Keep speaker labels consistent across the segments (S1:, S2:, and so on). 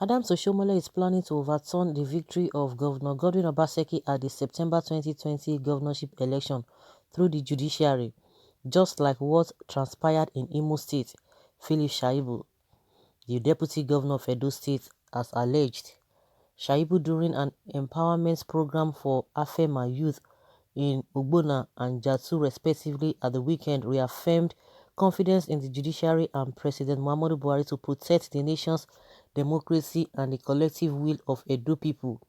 S1: Adams Oshiomole is planning to overturn the victory of Governor Godwin Obaseki at the September 2020 governorship election through the judiciary, just like what transpired in Imo State. Philip Shaibu, the deputy governor of Edo State, has alleged. Shaibu, during an empowerment program for Afema youth in Ogbonna and Jatu respectively at the weekend, reaffirmed confidence in the judiciary and President Muhammadu Buhari to protect the nation's democracy and the collective will of Edo people.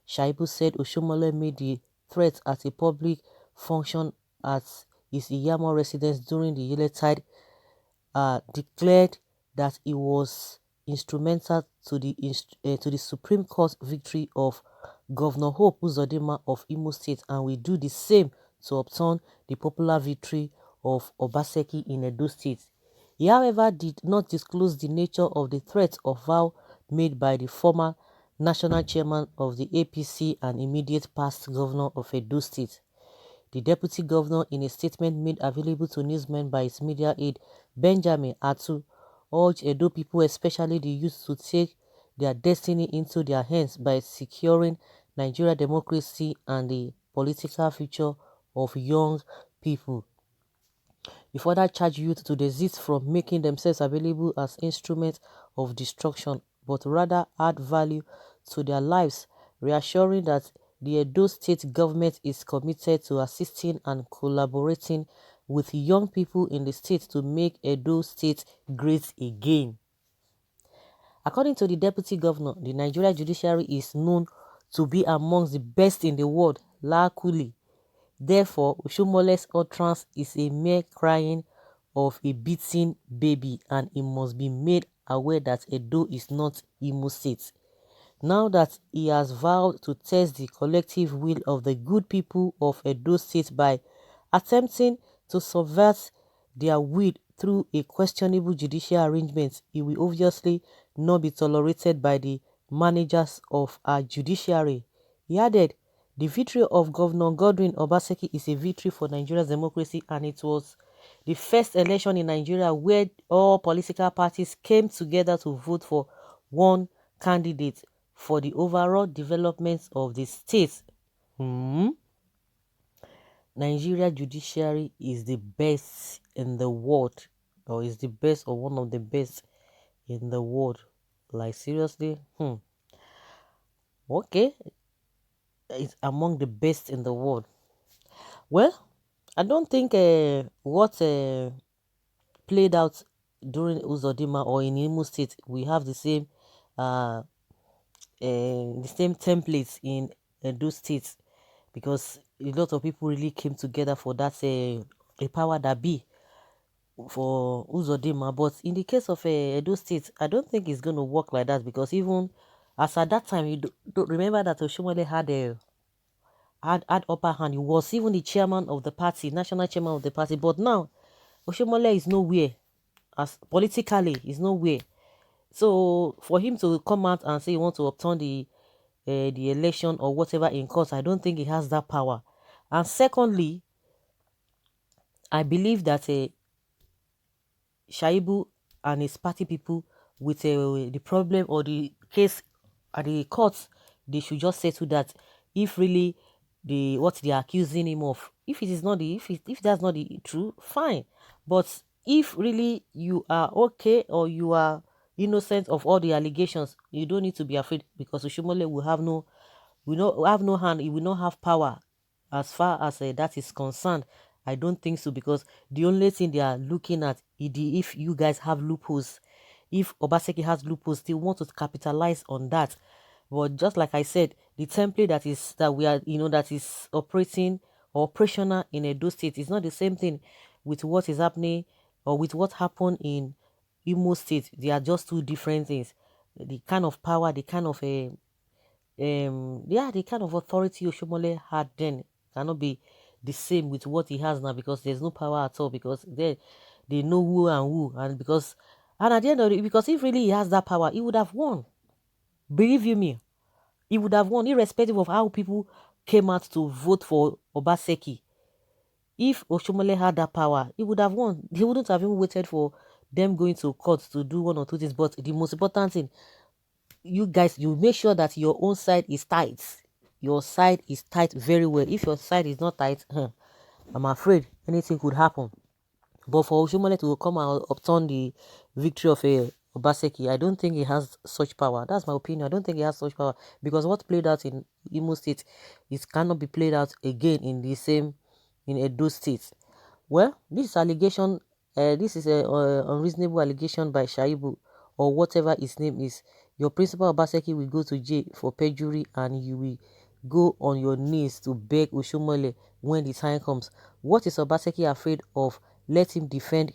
S1: Shaibu said Oshiomole made the threat at a public function at his Iyamo residence during the Yuletide, declared that he was instrumental to the Supreme Court victory of Governor Hope Uzodinma of Imo State and will do the same to upturn the popular victory of Obaseki in Edo State. He, however, did not disclose the nature of the threat or vow made by the former national chairman of the APC and immediate past governor of Edo State. The deputy governor, in a statement made available to newsmen by his media aide Benjamin Atu, urged Edo people, especially the youth, to take their destiny into their hands by securing Nigeria democracy and the political future of young people. He further charged youth to desist from making themselves available as instruments of destruction, but rather add value to their lives, reassuring that the Edo State government is committed to assisting and collaborating with young people in the state to make Edo State great again. According to the deputy governor, the Nigeria judiciary is known to be amongst the best in the world, luckily. Therefore, Oshiomole's utterance is a mere crying of a beaten baby, and he must be made aware that Edo is not Imo State. Now that he has vowed to test the collective will of the good people of Edo State by attempting to subvert their will through a questionable judicial arrangement, he will obviously not be tolerated by the managers of our judiciary. He added, the victory of Governor Godwin Obaseki is a victory for Nigeria's democracy, and it was the first election in Nigeria where all political parties came together to vote for one candidate for the overall development of the state. Nigeria judiciary is the best in the world, or is the best or one of the best in the world. Like, seriously? Okay, it's among the best in the world. Well, I don't think what played out during Uzodinma or in Imo State, we have uh, the same templates in Edo State, because a lot of people really came together for that a power that be for Uzodinma. But in the case of Edo State, I don't think it's going to work like that, because even as at that time, you don't remember that Oshiomole had upper hand. He was even the chairman of the party, national chairman of the party. But now, Oshiomole is nowhere. As politically, is nowhere. So for him to come out and say he wants to upturn the election or whatever in court, I don't think he has that power. And secondly, I believe that Shaibu and his party people, with the problem or the case at the courts, they should just settle that. If really what they are accusing him of, if it is not if that's not the true, fine. But if really you are okay, or you are innocent of all the allegations, you don't need to be afraid, because Oshimole will not have no hand. He will not have power as far as that is concerned. I don't think so, because the only thing they are looking at is if you guys have loopholes. If Obaseki has loopholes, they want to capitalize on that. But just like I said, the template that is operating or operational in Edo State is not the same thing with what is happening or with what happened in Imo State. They are just two different things. The kind of power, the kind of the kind of authority Oshomole had then cannot be the same with what he has now, because there's no power at all, because they know who and who, and at the end of it, because if really he has that power, he would have won. Believe you me, he would have won, irrespective of how people came out to vote for Obaseki. If Oshomole had that power, he would have won. He wouldn't have even waited for them going to court to do one or two things. But the most important thing, you guys, you make sure that your own side is tight. Your side is tight very well. If your side is not tight, I'm afraid anything could happen. But for Oshomole to come and upturn the victory of a Obaseki, I don't think he has such power. That's my opinion. I don't think he has such power, because what played out in Imo State, it cannot be played out again in the same in Edo State. Well, this allegation, this is a unreasonable allegation by Shaibu, or whatever his name is. Your principal Obaseki will go to jail for perjury, and you will go on your knees to beg Oshomole when the time comes. What is Obaseki afraid of? Let him defend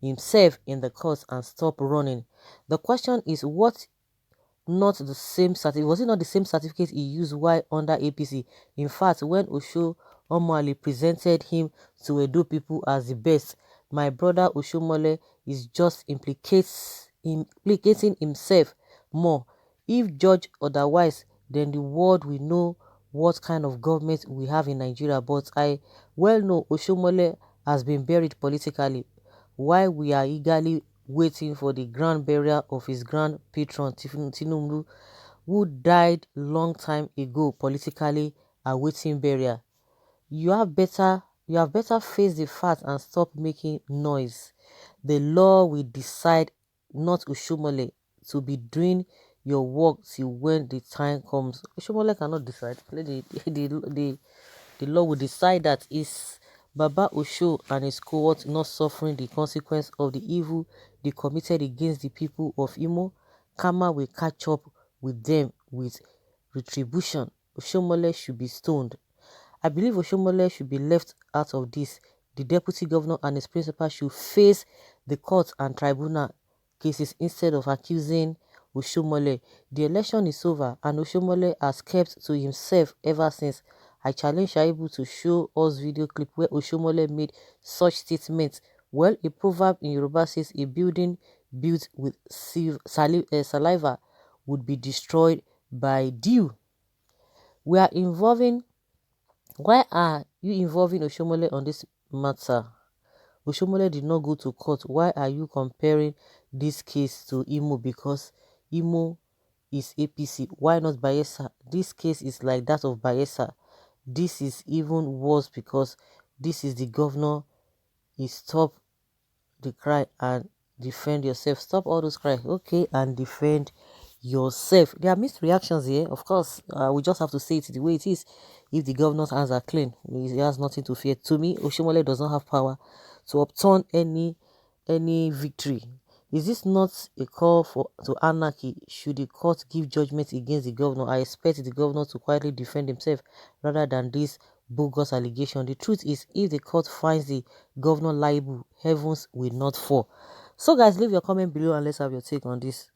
S1: himself in the courts and stop running. The question is, what not the same certificate? Was it not the same certificate he used while under APC? In fact, when Oshiomole presented him to Edo people as the best, my brother Oshomole is just implicating himself more. If judged otherwise, then the world will know what kind of government we have in Nigeria. But I well know Oshomole has been buried politically, while we are eagerly waiting for the grand burial of his grand patron Tinubu, who died long time ago politically, awaiting burial. You have better face the facts and stop making noise. The law will decide, not Oshomole, to be doing your work till when the time comes. Oshomole cannot decide. The law will decide that is Baba Osho and his cohort not suffering the consequence of the evil they committed against the people of Imo. Karma will catch up with them with retribution. Oshomole should be stoned. I believe Oshomole should be left out of this. The deputy governor and his principal should face the court and tribunal cases instead of accusing Oshomole. The election is over and Oshomole has kept to himself ever since. I challenge Shaibu to show us video clip where Oshomole made such statements. Well, a proverb in Yoruba says a building built with saliva would be destroyed by dew. We are involving Why are you involving Oshomole on this matter? Oshomole did not go to court. Why are you comparing this case to Imo? Because Imo is APC. Why not Bayelsa? This case is like that of Bayelsa. This is even worse because this is the governor. He stopped the cry and defend yourself. Stop all those cries, okay, and defend yourself. There are mixed reactions here, of course. We just have to say it the way it is. If the governor's hands are clean, he has nothing to fear. To me, Oshomole does not have power to upturn any victory. Is this not a call to anarchy? Should the court give judgment against the governor? I expect the governor to quietly defend himself rather than this bogus allegation. The truth is, if the court finds the governor liable, heavens will not fall. So guys, leave your comment below and let's have your take on this.